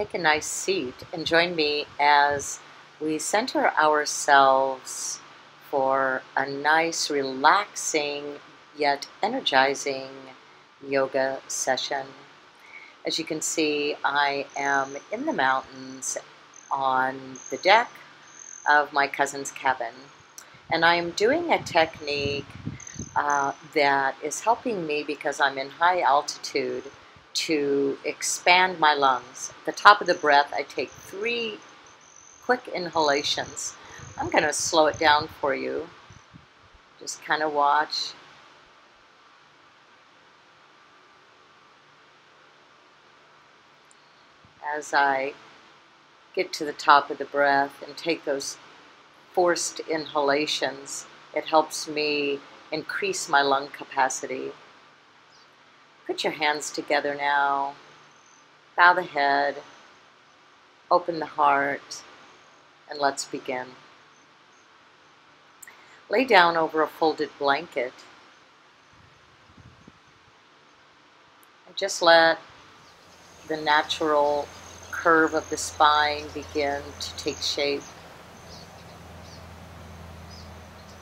take a nice seat and join me as we center ourselves for a nice, relaxing, yet energizing yoga session. As you can see, I am in the mountains on the deck of my cousin's cabin, and I am doing a technique that is helping me because I'm in high altitude to expand my lungs. At the top of the breath, I take 3 quick inhalations. I'm going to slow it down for you. Just kind of watch. As I get to the top of the breath and take those forced inhalations, it helps me increase my lung capacity. Put your hands together now. Bow the head, open the heart, and let's begin. Lay down over a folded blanket and just let the natural curve of the spine begin to take shape.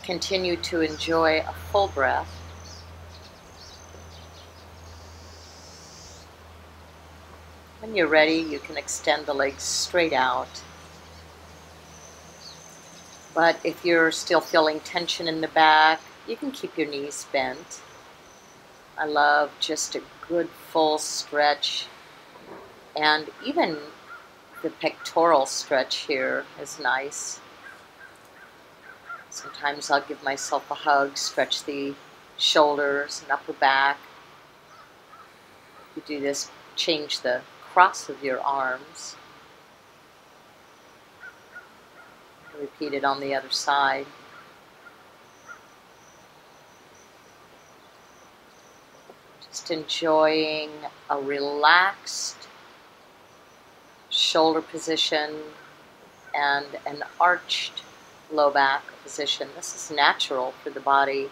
Continue to enjoy a full breath. When you're ready, you can extend the legs straight out. But if you're still feeling tension in the back, you can keep your knees bent. I love just a good full stretch, and even the pectoral stretch here is nice. Sometimes I'll give myself a hug, stretch the shoulders and upper back. You do this, change the cross of your arms. Repeat it on the other side. Just enjoying a relaxed shoulder position and an arched low back position. This is natural for the body,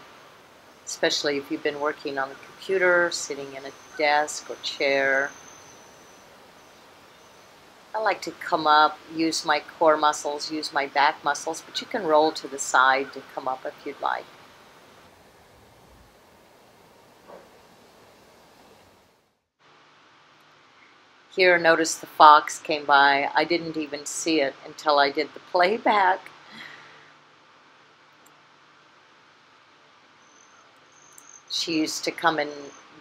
especially if you've been working on a computer, sitting in a desk or chair. I like to come up, use my core muscles, use my back muscles, but you can roll to the side to come up if you'd like. Here, notice the fox came by. I didn't even see it until I did the playback. She used to come and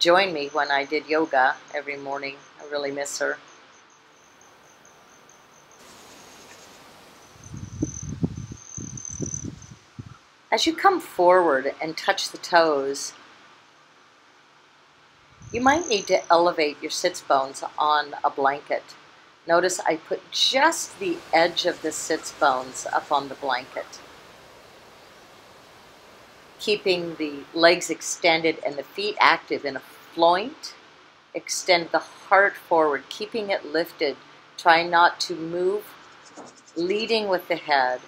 join me when I did yoga every morning. I really miss her. As you come forward and touch the toes, you might need to elevate your sits bones on a blanket. Notice I put just the edge of the sits bones up on the blanket. Keeping the legs extended and the feet active in a floint. Extend the heart forward, keeping it lifted. Try not to move, leading with the head.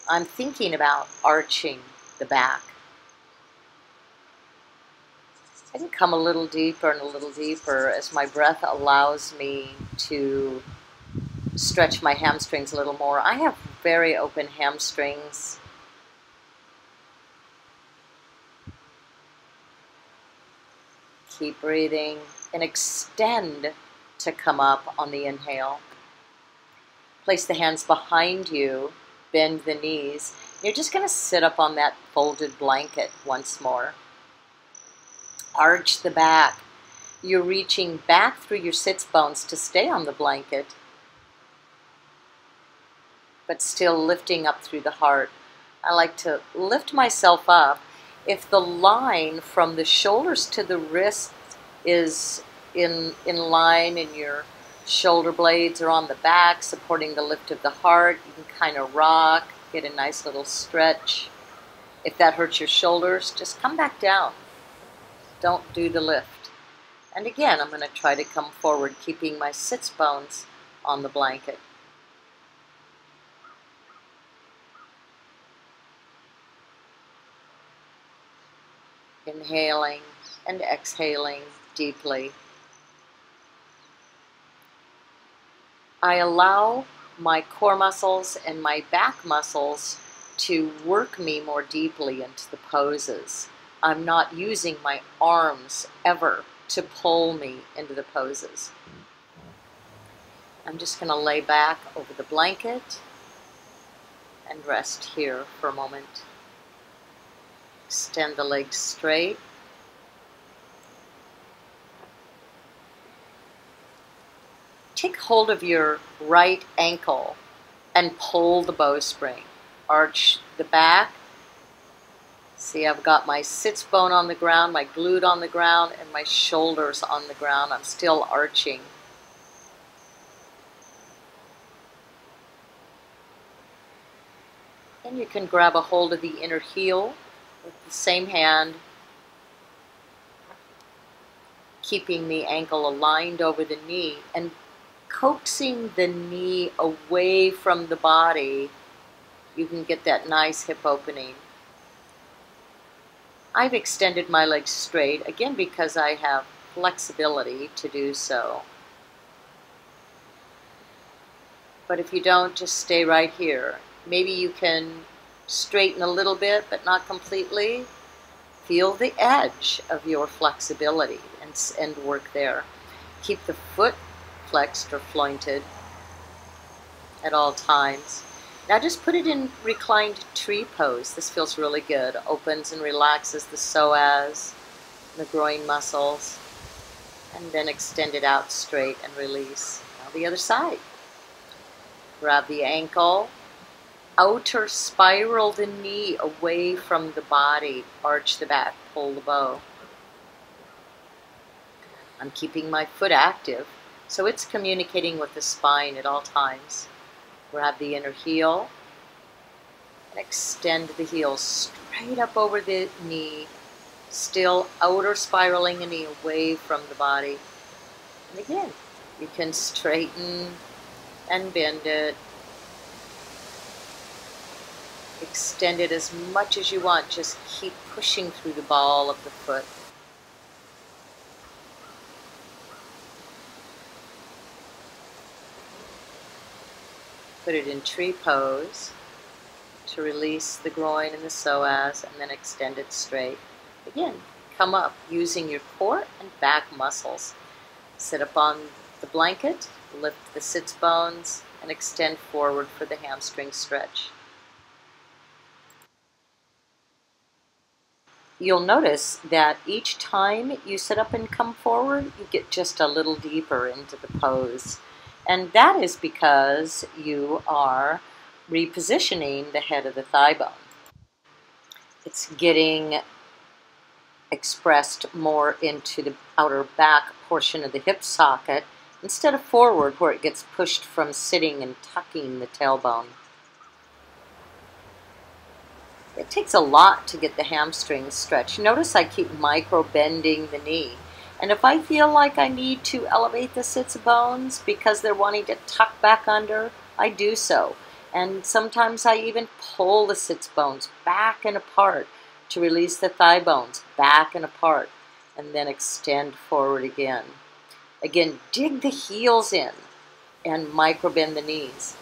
I'm thinking about arching the back. I can come a little deeper and a little deeper as my breath allows me to stretch my hamstrings a little more. I have very open hamstrings. Keep breathing and extend to come up on the inhale. Place the hands behind you. Bend the knees. You're just going to sit up on that folded blanket once more. Arch the back. You're reaching back through your sits bones to stay on the blanket, but still lifting up through the heart. I like to lift myself up. If the line from the shoulders to the wrist is in line and your shoulder blades are on the back, supporting the lift of the heart, you can kind of rock, get a nice little stretch. If that hurts your shoulders, just come back down. Don't do the lift. And again, I'm going to try to come forward, keeping my sits bones on the blanket. Inhaling and exhaling deeply. I allow my core muscles and my back muscles to work me more deeply into the poses. I'm not using my arms ever to pull me into the poses. I'm just going to lay back over the blanket and rest here for a moment. Extend the legs straight. Take hold of your right ankle and pull the bowstring. Arch the back. See, I've got my sits bone on the ground, my glute on the ground, and my shoulders on the ground. I'm still arching. And you can grab a hold of the inner heel with the same hand, keeping the ankle aligned over the knee and coaxing the knee away from the body. You can get that nice hip opening. I've extended my legs straight, again because I have flexibility to do so. But if you don't, just stay right here. Maybe you can straighten a little bit, but not completely. Feel the edge of your flexibility and work there. Keep the foot flexed or flointed at all times. Now just put it in reclined tree pose. This feels really good. Opens and relaxes the psoas, the groin muscles, and then extend it out straight and release. Now the other side. Grab the ankle, outer spiral the knee away from the body, arch the back, pull the bow. I'm keeping my foot active, so it's communicating with the spine at all times. Grab the inner heel and extend the heel straight up over the knee, still outer spiraling the knee away from the body. And again, you can straighten and bend it. Extend it as much as you want. Just keep pushing through the ball of the foot. Put it in tree pose to release the groin and the psoas, and then extend it straight. Again, come up using your core and back muscles. Sit up on the blanket, lift the sits bones, and extend forward for the hamstring stretch. You'll notice that each time you sit up and come forward, you get just a little deeper into the pose. And that is because you are repositioning the head of the thigh bone. It's getting expressed more into the outer back portion of the hip socket instead of forward where it gets pushed from sitting and tucking the tailbone. It takes a lot to get the hamstrings stretched. Notice I keep micro bending the knee. And if I feel like I need to elevate the sits bones because they're wanting to tuck back under, I do so. And sometimes I even pull the sits bones back and apart to release the thigh bones back and apart, and then extend forward again. Again, dig the heels in and micro bend the knees.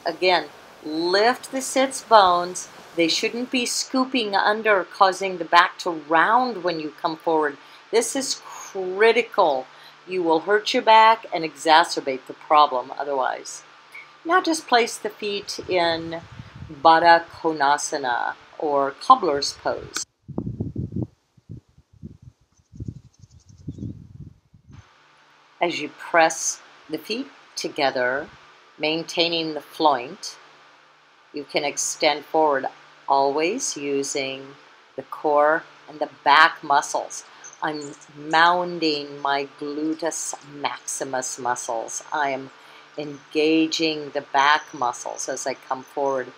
Again, lift the sits bones. They shouldn't be scooping under, causing the back to round when you come forward. This is critical. You will hurt your back and exacerbate the problem otherwise. Now just place the feet in Baddha Konasana, or cobbler's pose. As you press the feet together, maintaining the floint, you can extend forward, always using the core and the back muscles. I'm mounding my gluteus maximus muscles. I am engaging the back muscles as I come forward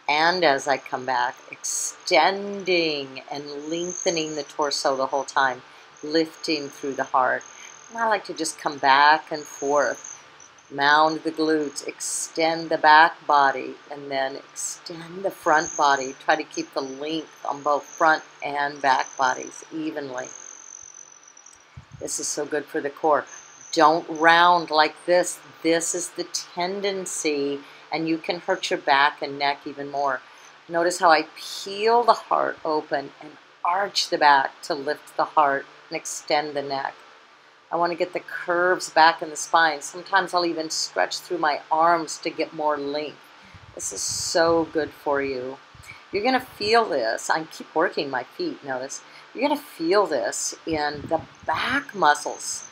and as I come back, extending and lengthening the torso the whole time, lifting through the heart. And I like to just come back and forth, mound the glutes, extend the back body, and then extend the front body. Try to keep the length on both front and back bodies evenly. This is so good for the core. Don't round like this. This is the tendency, and you can hurt your back and neck even more. Notice how I peel the heart open and arch the back to lift the heart and extend the neck. I want to get the curves back in the spine. Sometimes I'll even stretch through my arms to get more length. This is so good for you. You're going to feel this. I keep working my feet, notice. You're going to feel this in the back muscles.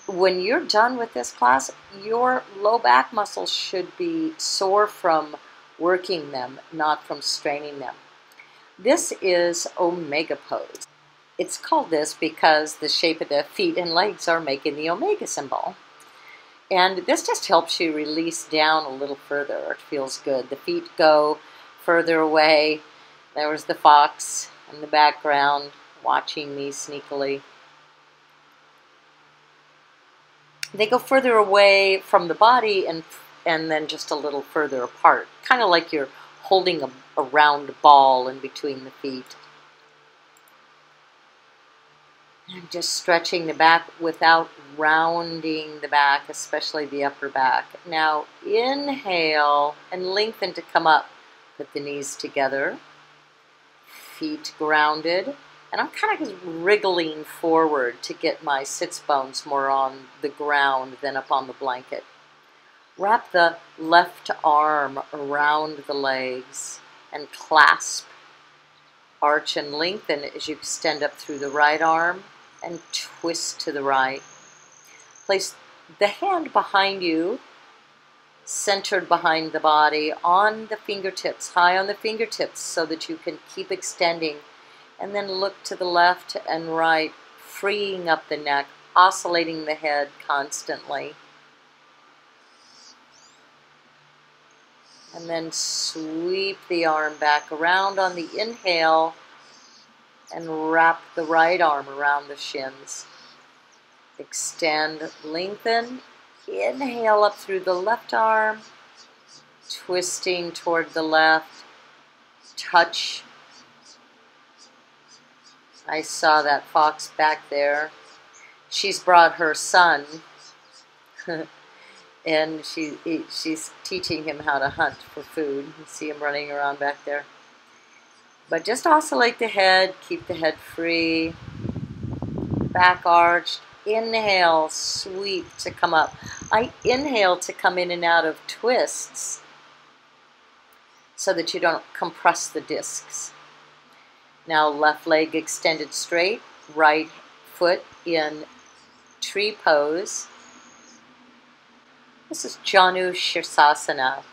When you're done with this class, your low back muscles should be sore from working them, not from straining them. This is Omega pose. It's called this because the shape of the feet and legs are making the Omega symbol. And this just helps you release down a little further. It feels good. The feet go further away. There was the fox in the background watching me sneakily. They go further away from the body and then just a little further apart. Kind of like you're holding a round ball in between the feet. And just stretching the back without rounding the back, especially the upper back. Now inhale and lengthen to come up. Put the knees together, feet grounded, and I'm kind of wriggling forward to get my sits bones more on the ground than up on the blanket. Wrap the left arm around the legs and clasp, arch and lengthen as you extend up through the right arm and twist to the right. Place the hand behind you, centered behind the body, on the fingertips, high on the fingertips, so that you can keep extending. And then look to the left and right, freeing up the neck, oscillating the head constantly. And then sweep the arm back around on the inhale and wrap the right arm around the shins. Extend, lengthen, inhale up through the left arm, twisting toward the left, touch. I saw that fox back there. She's brought her son, and she's teaching him how to hunt for food. You see him running around back there. But just oscillate the head, keep the head free, back arched. Inhale, sweep to come up. I inhale to come in and out of twists so that you don't compress the discs. Now left leg extended straight, right foot in tree pose. This is Janu Shirsasana,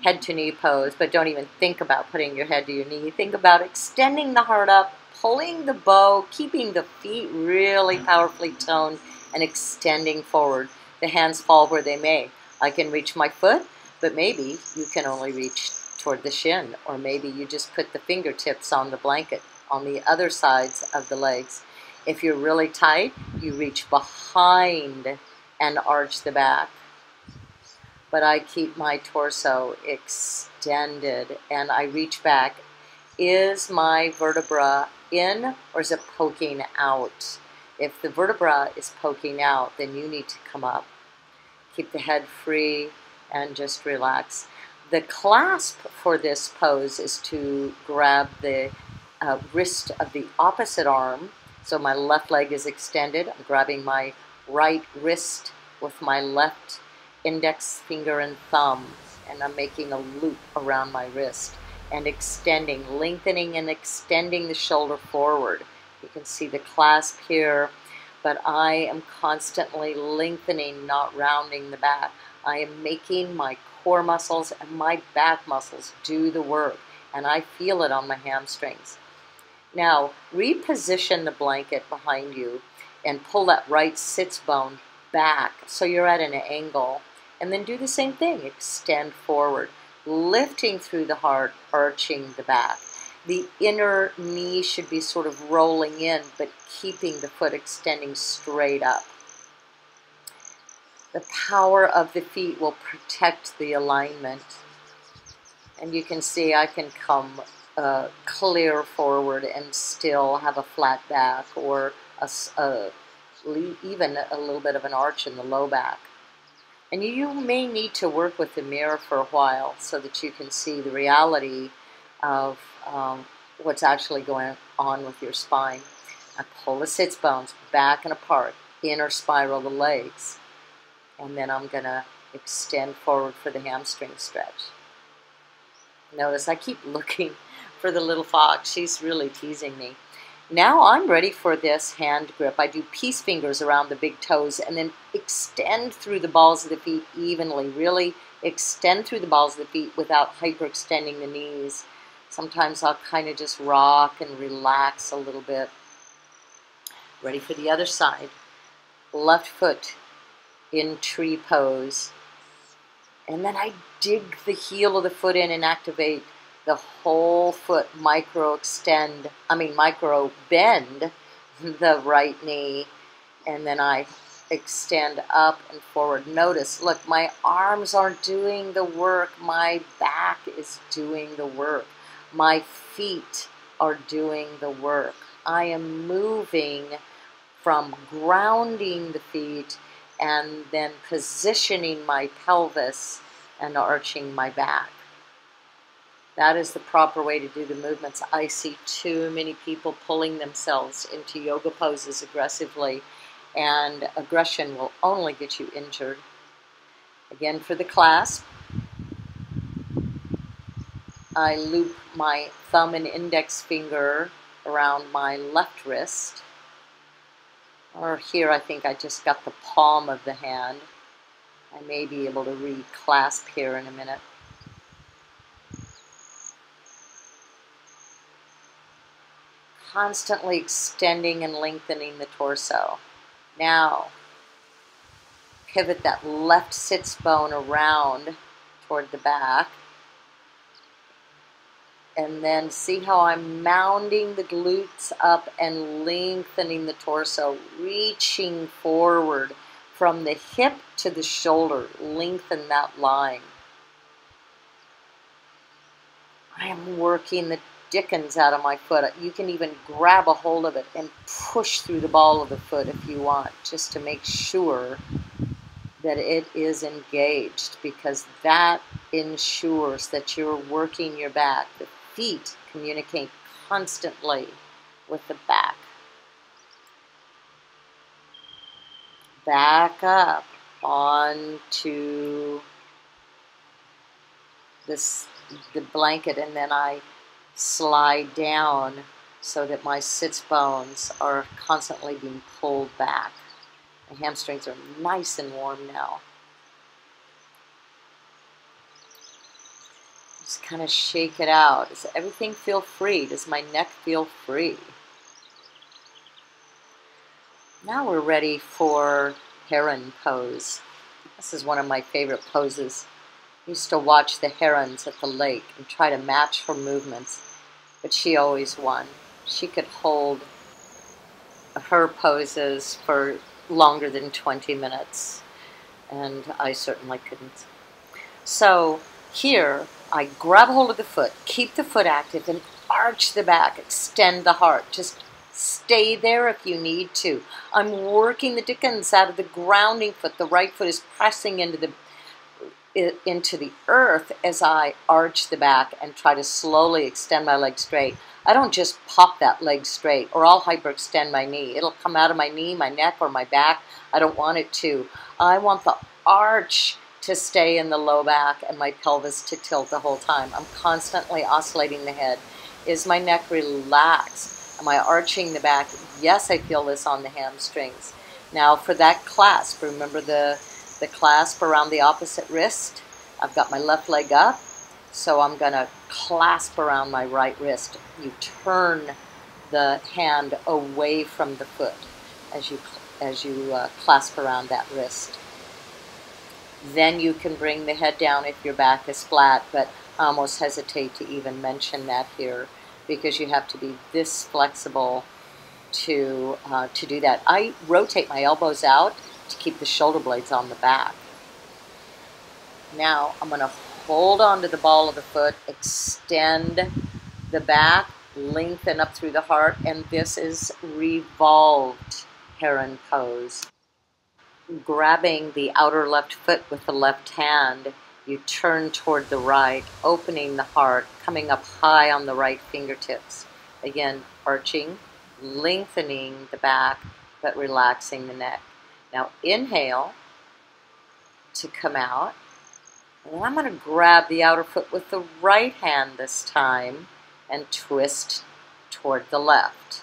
head to knee pose, but don't even think about putting your head to your knee. Think about extending the heart up, pulling the bow, keeping the feet really powerfully toned, and extending forward. The hands fall where they may. I can reach my foot, but maybe you can only reach toward the shin, or maybe you just put the fingertips on the blanket on the other sides of the legs. If you're really tight, you reach behind and arch the back. But I keep my torso extended and I reach back. Is my vertebra in or is it poking out? If the vertebra is poking out, then you need to come up. Keep the head free and just relax. The clasp for this pose is to grab the wrist of the opposite arm. So my left leg is extended. I'm grabbing my right wrist with my left index finger and thumb, and I'm making a loop around my wrist and extending, lengthening and extending the shoulder forward. You can see the clasp here, but I am constantly lengthening, not rounding the back. I am making my core muscles and my back muscles do the work, and I feel it on my hamstrings. Now, reposition the blanket behind you and pull that right sits bone back so you're at an angle. And then do the same thing, extend forward, lifting through the heart, arching the back. The inner knee should be sort of rolling in, but keeping the foot extending straight up. The power of the feet will protect the alignment. And you can see I can come clear forward and still have a flat back or a even a little bit of an arch in the low back. And you may need to work with the mirror for a while so that you can see the reality of what's actually going on with your spine. I pull the sits bones back and apart, inner spiral the legs, and then I'm going to extend forward for the hamstring stretch. Notice I keep looking for the little fox. She's really teasing me. Now I'm ready for this hand grip. I do peace fingers around the big toes and then extend through the balls of the feet evenly. Really extend through the balls of the feet without hyperextending the knees. Sometimes I'll kind of just rock and relax a little bit. Ready for the other side. Left foot in tree pose. And then I dig the heel of the foot in and activate the whole foot, micro bend the right knee, and then I extend up and forward. Notice, look, my arms aren't doing the work, my back is doing the work, my feet are doing the work. I am moving from grounding the feet and then positioning my pelvis and arching my back. That is the proper way to do the movements. I see too many people pulling themselves into yoga poses aggressively, and aggression will only get you injured. Again, for the clasp, I loop my thumb and index finger around my left wrist. Or here, I think I just got the palm of the hand. I may be able to reclasp here in a minute. Constantly extending and lengthening the torso. Now, pivot that left sits bone around toward the back. And then see how I'm mounding the glutes up and lengthening the torso, reaching forward from the hip to the shoulder. Lengthen that line. I am working the dickens out of my foot. You can even grab a hold of it and push through the ball of the foot if you want, just to make sure that it is engaged, because that ensures that you're working your back. The feet communicate constantly with the back. Back up onto the blanket, and then I slide down so that my sits bones are constantly being pulled back. My hamstrings are nice and warm now. Just kind of shake it out. Does everything feel free? Does my neck feel free? Now we're ready for heron pose. This is one of my favorite poses. I used to watch the herons at the lake and try to match her movements, but she always won. She could hold her poses for longer than 20 minutes, and I certainly couldn't. So here, I grab hold of the foot, keep the foot active, and arch the back, extend the heart. Just stay there if you need to. I'm working the dickens out of the grounding foot. The right foot is pressing into the earth as I arch the back and try to slowly extend my leg straight. I don't just pop that leg straight, or I'll hyperextend my knee. It'll come out of my knee, my neck, or my back. I don't want it to. I want the arch to stay in the low back and my pelvis to tilt the whole time. I'm constantly oscillating the head. Is my neck relaxed? Am I arching the back? Yes, I feel this on the hamstrings. Now for that clasp, remember the clasp around the opposite wrist? I've got my left leg up, so I'm going to clasp around my right wrist. You turn the hand away from the foot as you clasp around that wrist. Then you can bring the head down if your back is flat, but I almost hesitate to even mention that here because you have to be this flexible to do that. I rotate my elbows out to keep the shoulder blades on the back. Now I'm going to hold on to the ball of the foot, extend the back, lengthen up through the heart, and this is revolved heron pose. Grabbing the outer left foot with the left hand, you turn toward the right, opening the heart, coming up high on the right fingertips. Again, arching, lengthening the back, but relaxing the neck. Now inhale to come out. And I'm going to grab the outer foot with the right hand this time and twist toward the left.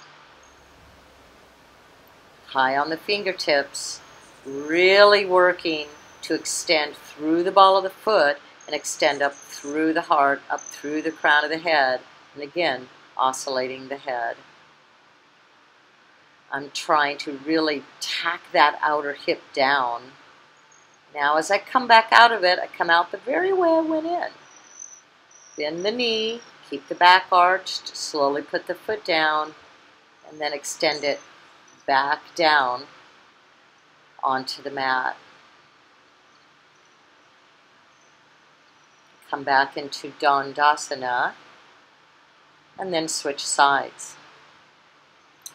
High on the fingertips, really working to extend through the ball of the foot and extend up through the heart, up through the crown of the head, and again, oscillating the head. I'm trying to really tack that outer hip down. Now as I come back out of it, I come out the very way I went in. Bend the knee, keep the back arched, slowly put the foot down, and then extend it back down onto the mat. Come back into Dandasana, and then switch sides.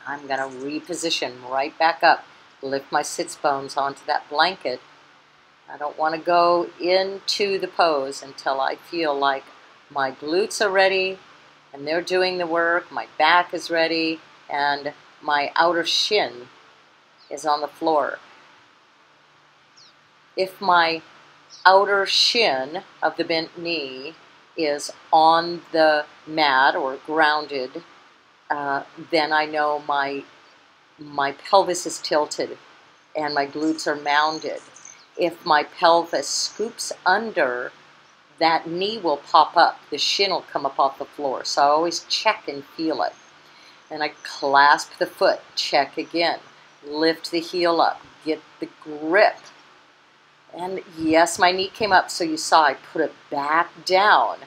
I'm going to reposition right back up, lift my sits bones onto that blanket. I don't want to go into the pose until I feel like my glutes are ready and they're doing the work, my back is ready, and my outer shin is on the floor. If my outer shin of the bent knee is on the mat or grounded, then I know my pelvis is tilted and my glutes are mounded. If my pelvis scoops under, that knee will pop up, the shin will come up off the floor. So I always check and feel it. And I clasp the foot, check again, lift the heel up, get the grip. And yes, my knee came up, so you saw I put it back down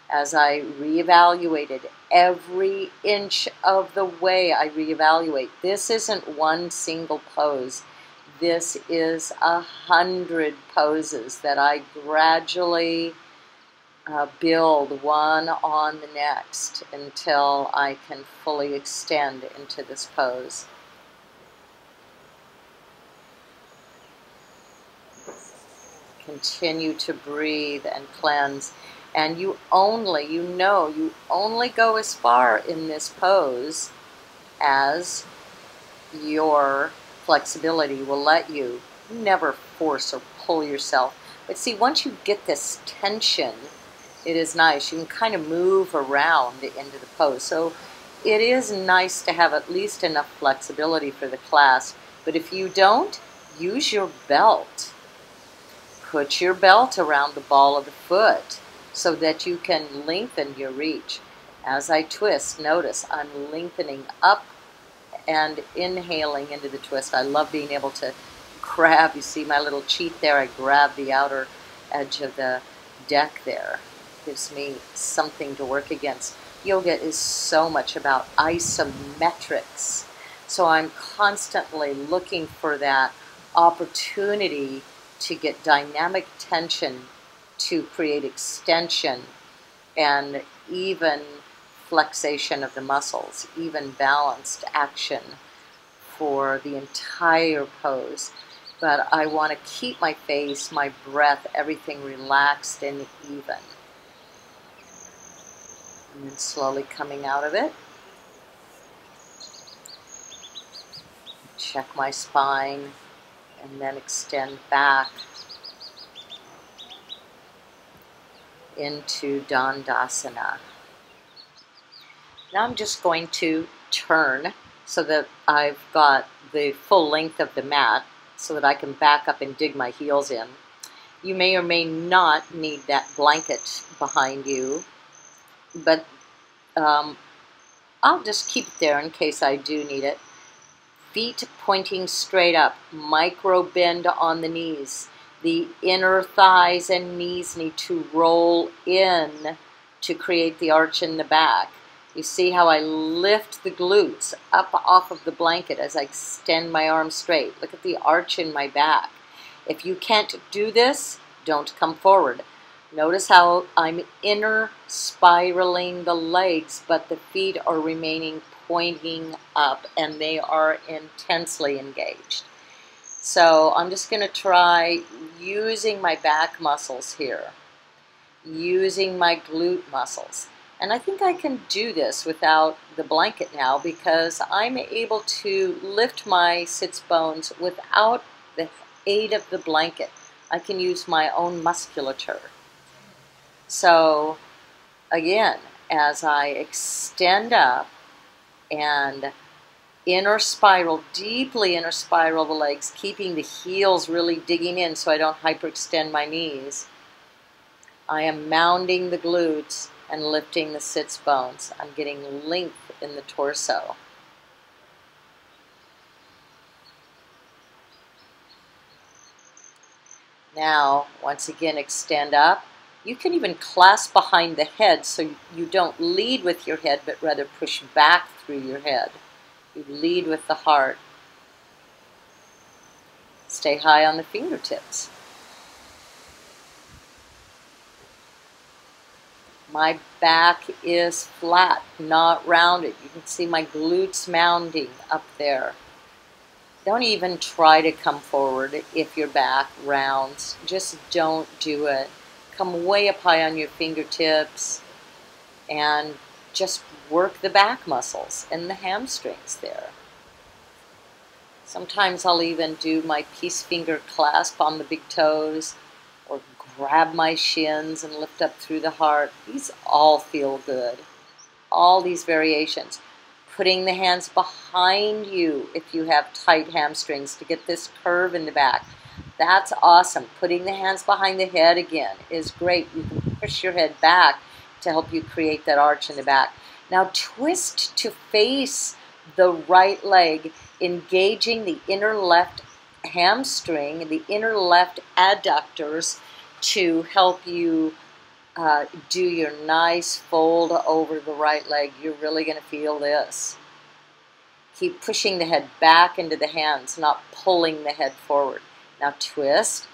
as I reevaluated every inch of the way. I reevaluate. This isn't one single pose. This is 100 poses that I gradually build one on the next until I can fully extend into this pose. Continue to breathe and cleanse. And you only go as far in this pose as your flexibility will let you. Never force or pull yourself. But see, once you get this tension, it is nice. You can kind of move around into the pose. So it is nice to have at least enough flexibility for the class. But if you don't, use your belt. Put your belt around the ball of the foot so that you can lengthen your reach. As I twist, notice I'm lengthening up and inhaling into the twist. I love being able to grab, you see my little cheat there, I grab the outer edge of the deck there. Gives me something to work against. Yoga is so much about isometrics. So I'm constantly looking for that opportunity to get dynamic tension, to create extension and even flexation of the muscles, even balanced action for the entire pose. But I want to keep my face, my breath, everything relaxed and even. And then slowly coming out of it. Check my spine and then extend back into Dandasana. Now I'm just going to turn so that I've got the full length of the mat so that I can back up and dig my heels in. You may or may not need that blanket behind you, but I'll just keep it there in case I do need it. Feet pointing straight up, micro bend on the knees. The inner thighs and knees need to roll in to create the arch in the back. You see how I lift the glutes up off of the blanket as I extend my arms straight. Look at the arch in my back. If you can't do this, don't come forward. Notice how I'm inner spiraling the legs, but the feet are remaining pointing up and they are intensely engaged. So I'm just going to try using my back muscles here, using my glute muscles. And I think I can do this without the blanket now because I'm able to lift my sits bones without the aid of the blanket. I can use my own musculature. So again, as I extend up and deeply inner spiral the legs, keeping the heels really digging in so I don't hyperextend my knees, I am mounding the glutes and lifting the sits bones. I'm getting length in the torso. Now, once again, extend up. You can even clasp behind the head so you don't lead with your head, but rather push back through your head. You lead with the heart. Stay high on the fingertips. My back is flat, not rounded. You can see my glutes mounding up there. Don't even try to come forward if your back rounds. Just don't do it. Come way up high on your fingertips and just work the back muscles and the hamstrings there. Sometimes I'll even do my peace finger clasp on the big toes or grab my shins and lift up through the heart. These all feel good. All these variations. Putting the hands behind you if you have tight hamstrings to get this curve in the back. That's awesome. Putting the hands behind the head again is great. You can push your head back to help you create that arch in the back. Now twist to face the right leg, engaging the inner left hamstring, the inner left adductors to help you do your nice fold over the right leg. You're really going to feel this. Keep pushing the head back into the hands, not pulling the head forward. Now twist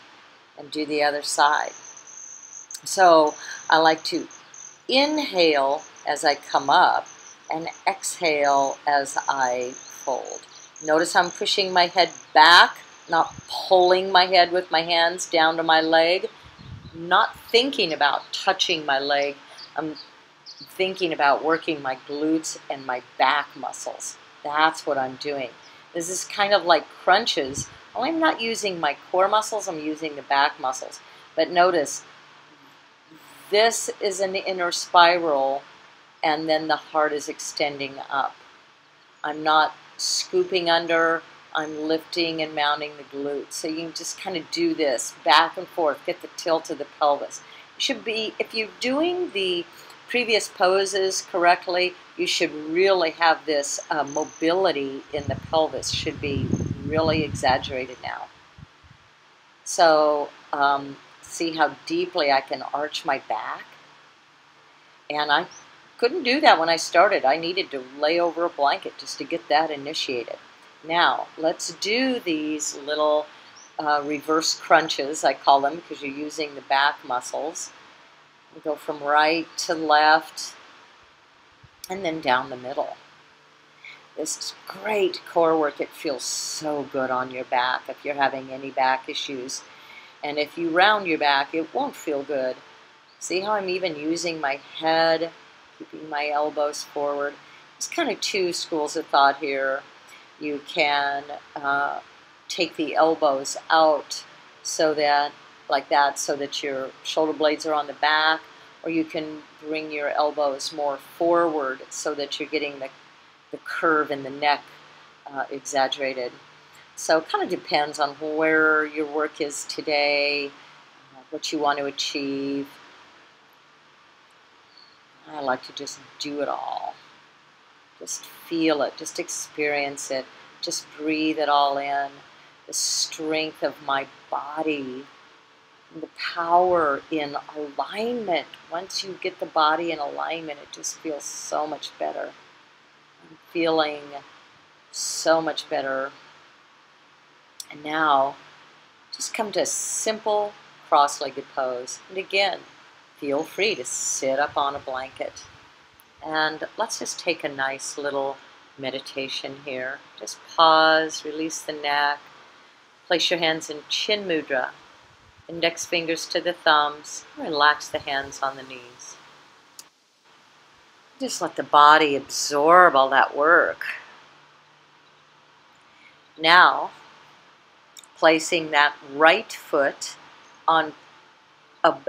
and do the other side. So I like to inhale as I come up and exhale as I fold. Notice I'm pushing my head back, not pulling my head with my hands down to my leg. Not thinking about touching my leg. I'm thinking about working my glutes and my back muscles. That's what I'm doing. This is kind of like crunches. Well, I'm not using my core muscles, I'm using the back muscles. But notice, this is an inner spiral, and then the heart is extending up. I'm not scooping under, I'm lifting and mounting the glutes. So you can just kind of do this back and forth, get the tilt of the pelvis. It should be, if you're doing the previous poses correctly, you should really have this mobility in the pelvis, should be really exaggerated now. So see how deeply I can arch my back? And I couldn't do that when I started. I needed to lay over a blanket just to get that initiated. Now, let's do these little reverse crunches, I call them, because you're using the back muscles. We go from right to left and then down the middle. This is great core work. It feels so good on your back if you're having any back issues. And if you round your back, it won't feel good. See how I'm even using my head, keeping my elbows forward. There's kind of two schools of thought here. You can take the elbows out so that, like that, so that your shoulder blades are on the back, or you can bring your elbows more forward so that you're getting the curve in the neck exaggerated. So it kind of depends on where your work is today, what you want to achieve. I like to just do it all. Just feel it, just experience it, just breathe it all in. The strength of my body, the power in alignment. Once you get the body in alignment, it just feels so much better. I'm feeling so much better. And now, just come to a simple cross-legged pose. And again, feel free to sit up on a blanket. And let's just take a nice little meditation here. Just pause, release the neck, place your hands in chin mudra, index fingers to the thumbs, relax the hands on the knees. Just let the body absorb all that work. Now, placing that right foot on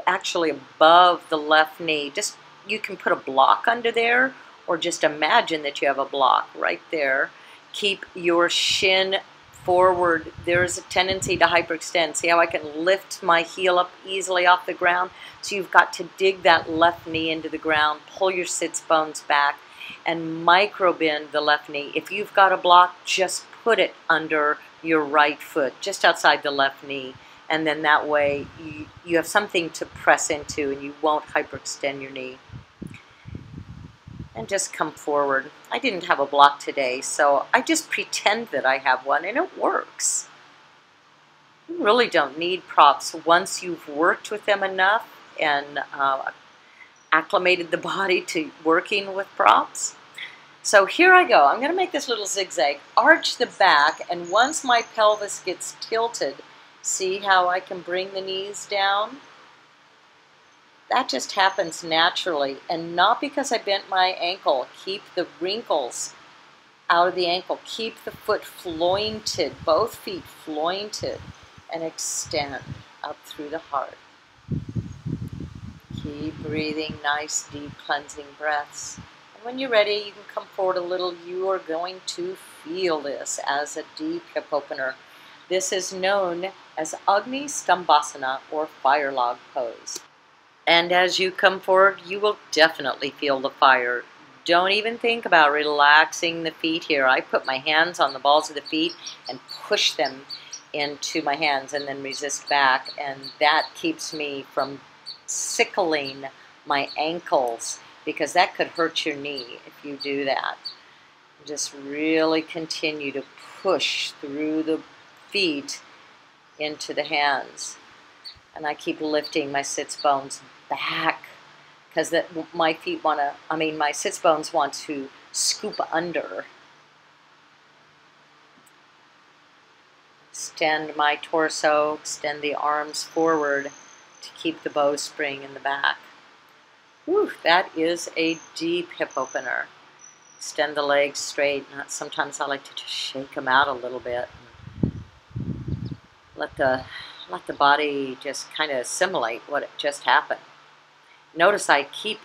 actually above the left knee. Just you can put a block under there, or just imagine that you have a block right there. Keep your shin forward. There's a tendency to hyperextend. See how I can lift my heel up easily off the ground? So you've got to dig that left knee into the ground, pull your sits bones back, and micro bend the left knee. If you've got a block, just put it under your right foot, just outside the left knee. And then that way you have something to press into and you won't hyperextend your knee. And just come forward. I didn't have a block today, so I just pretend that I have one, and it works. You really don't need props once you've worked with them enough and acclimated the body to working with props. So here I go. I'm going to make this little zigzag, arch the back, and once my pelvis gets tilted, see how I can bring the knees down? That just happens naturally, and not because I bent my ankle. Keep the wrinkles out of the ankle. Keep the foot flointed, both feet flointed, and extend up through the heart. Keep breathing nice, deep, cleansing breaths. And when you're ready, you can come forward a little. You are going to feel this as a deep hip opener. This is known as Agni Stambhasana, or fire log pose. And as you come forward, you will definitely feel the fire. Don't even think about relaxing the feet here. I put my hands on the balls of the feet and push them into my hands and then resist back. And that keeps me from sickling my ankles, because that could hurt your knee if you do that. Just really continue to push through the feet into the hands. And I keep lifting my sits bones back, because my sits bones want to scoop under. Extend my torso, extend the arms forward to keep the bowstring in the back. Whew, that is a deep hip opener. Extend the legs straight. Sometimes I like to just shake them out a little bit. Let the body just kind of assimilate what just happened. Notice I keep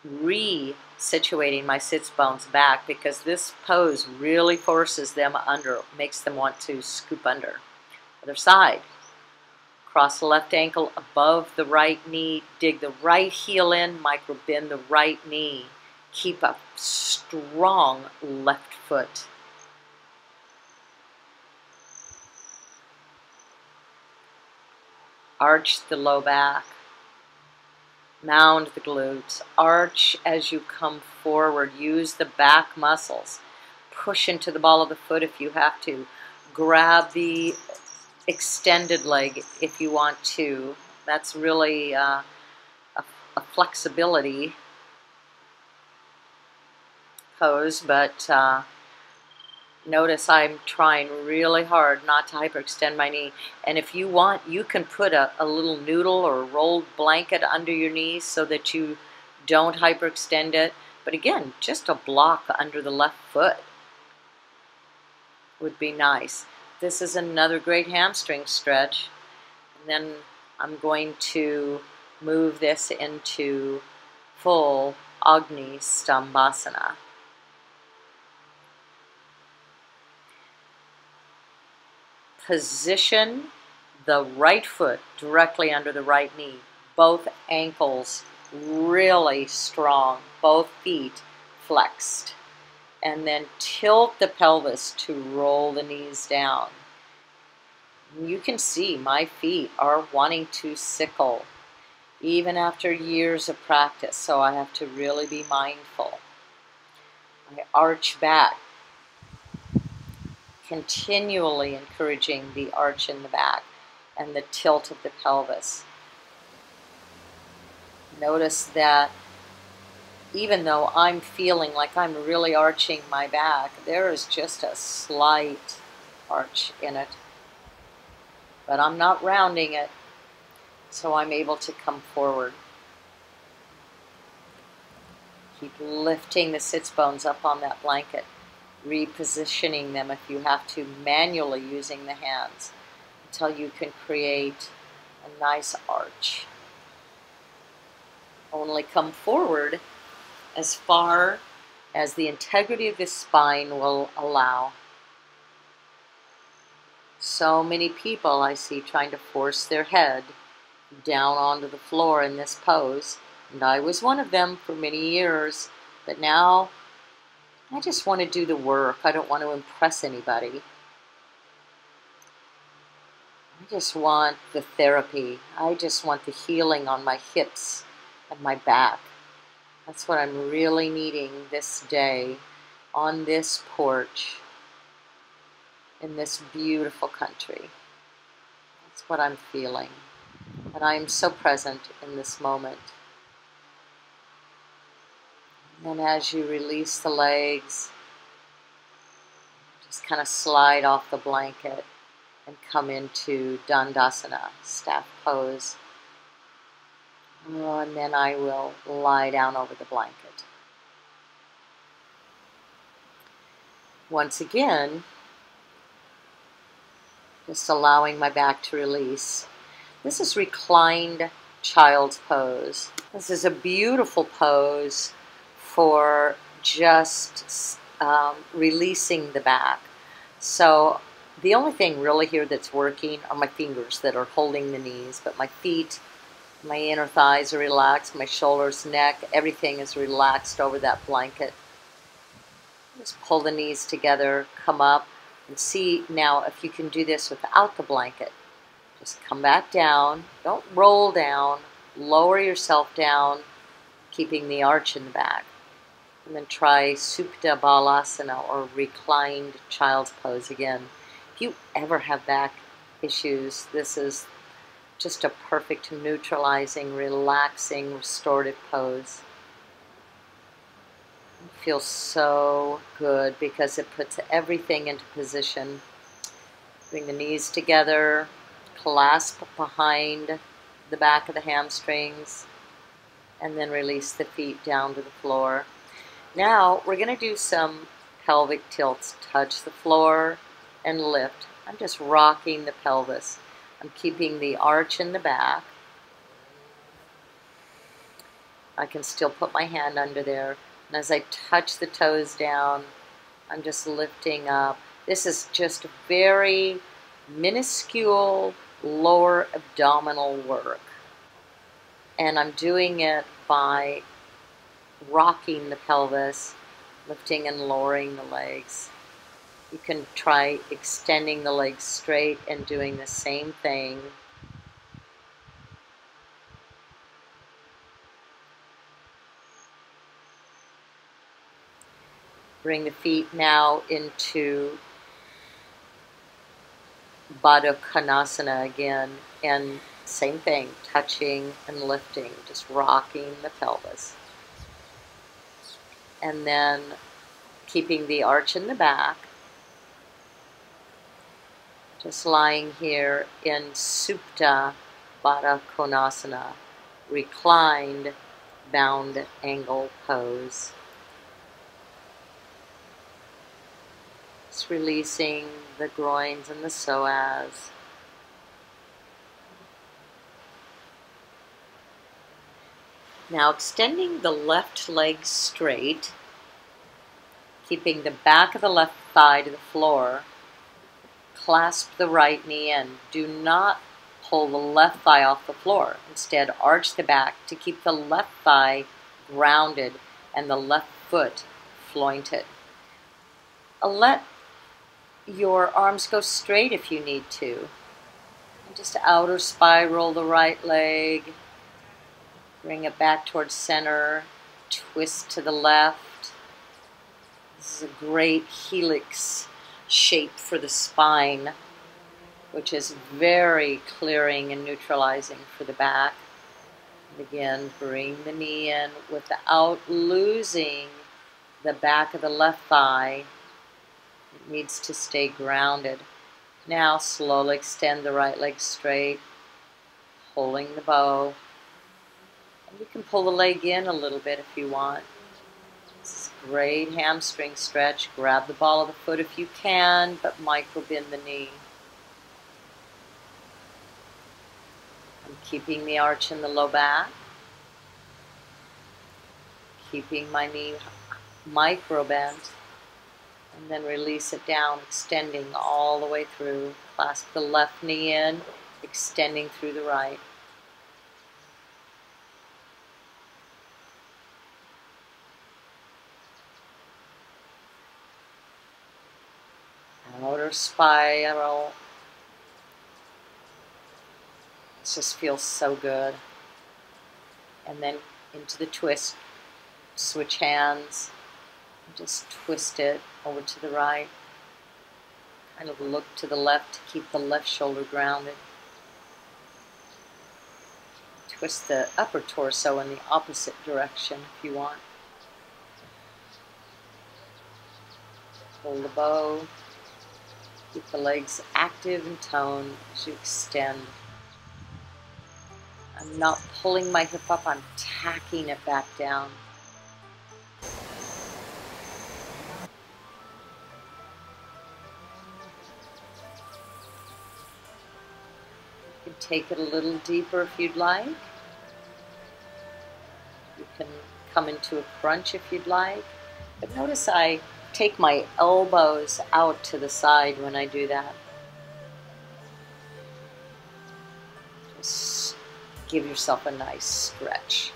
re-situating my sits bones back, because this pose really forces them under, makes them want to scoop under. Other side. Cross the left ankle above the right knee. Dig the right heel in, micro bend the right knee. Keep a strong left foot. Arch the low back. Mound the glutes. Arch as you come forward. Use the back muscles. Push into the ball of the foot if you have to. Grab the extended leg if you want to. That's really a flexibility pose, but notice I'm trying really hard not to hyperextend my knee. And if you want, you can put a little noodle or a rolled blanket under your knees so that you don't hyperextend it. But again, just a block under the left foot would be nice. This is another great hamstring stretch. And then I'm going to move this into full Agni Stambhasana. Position the right foot directly under the right knee. Both ankles really strong. Both feet flexed. And then tilt the pelvis to roll the knees down. You can see my feet are wanting to sickle, even after years of practice, so I have to really be mindful. I arch back, continually encouraging the arch in the back and the tilt of the pelvis. Notice that even though I'm feeling like I'm really arching my back, there is just a slight arch in it. But I'm not rounding it, so I'm able to come forward. Keep lifting the sits bones up on that blanket, repositioning them if you have to, manually using the hands, until you can create a nice arch. Only come forward as far as the integrity of the spine will allow. So many people I see trying to force their head down onto the floor in this pose, and I was one of them for many years, but now I just want to do the work. I don't want to impress anybody. I just want the therapy. I just want the healing on my hips and my back. That's what I'm really needing this day on this porch in this beautiful country. That's what I'm feeling. And I am so present in this moment. And then as you release the legs, just kind of slide off the blanket and come into Dandasana, staff pose. And then I will lie down over the blanket. Once again, just allowing my back to release. This is reclined child's pose. This is a beautiful pose for just releasing the back. So the only thing really here that's working are my fingers that are holding the knees, but my feet, my inner thighs are relaxed, my shoulders, neck, everything is relaxed over that blanket. Just pull the knees together, come up, and see now if you can do this without the blanket. Just come back down, don't roll down, lower yourself down, keeping the arch in the back. And then try Supta Balasana, or reclined child's pose again. If you ever have back issues, this is just a perfect neutralizing, relaxing, restorative pose. It feels so good because it puts everything into position. Bring the knees together, clasp behind the back of the hamstrings, and then release the feet down to the floor. Now we're going to do some pelvic tilts. Touch the floor and lift. I'm just rocking the pelvis. I'm keeping the arch in the back. I can still put my hand under there. And as I touch the toes down, I'm just lifting up. This is just very minuscule lower abdominal work. And I'm doing it by rocking the pelvis, lifting and lowering the legs. You can try extending the legs straight and doing the same thing. Bring the feet now into Baddha Konasana again, and same thing, touching and lifting, just rocking the pelvis. And then keeping the arch in the back, just lying here in Supta Baddha Konasana, reclined bound angle pose. Just releasing the groins and the psoas. Now extending the left leg straight, keeping the back of the left thigh to the floor. Clasp the right knee in. Do not pull the left thigh off the floor. Instead, arch the back to keep the left thigh grounded and the left foot flointed. Let your arms go straight if you need to. And just outer spiral the right leg. Bring it back towards center. Twist to the left. This is a great helix shape for the spine, which is very clearing and neutralizing for the back. And again, bring the knee in without losing the back of the left thigh. It needs to stay grounded. Now slowly extend the right leg straight, pulling the bow. And you can pull the leg in a little bit if you want. This is a great hamstring stretch. Grab the ball of the foot if you can, but micro bend the knee. I'm keeping the arch in the low back. Keeping my knee micro bent. And then release it down, extending all the way through. Clasp the left knee in, extending through the right. Outer spiral. It just feels so good. And then into the twist. Switch hands. Just twist it over to the right. Kind of look to the left to keep the left shoulder grounded. Twist the upper torso in the opposite direction if you want. Pull the bow. Keep the legs active and toned as you extend. I'm not pulling my hip up, I'm tacking it back down. You can take it a little deeper if you'd like. You can come into a crunch if you'd like. But notice I take my elbows out to the side when I do that. Just give yourself a nice stretch.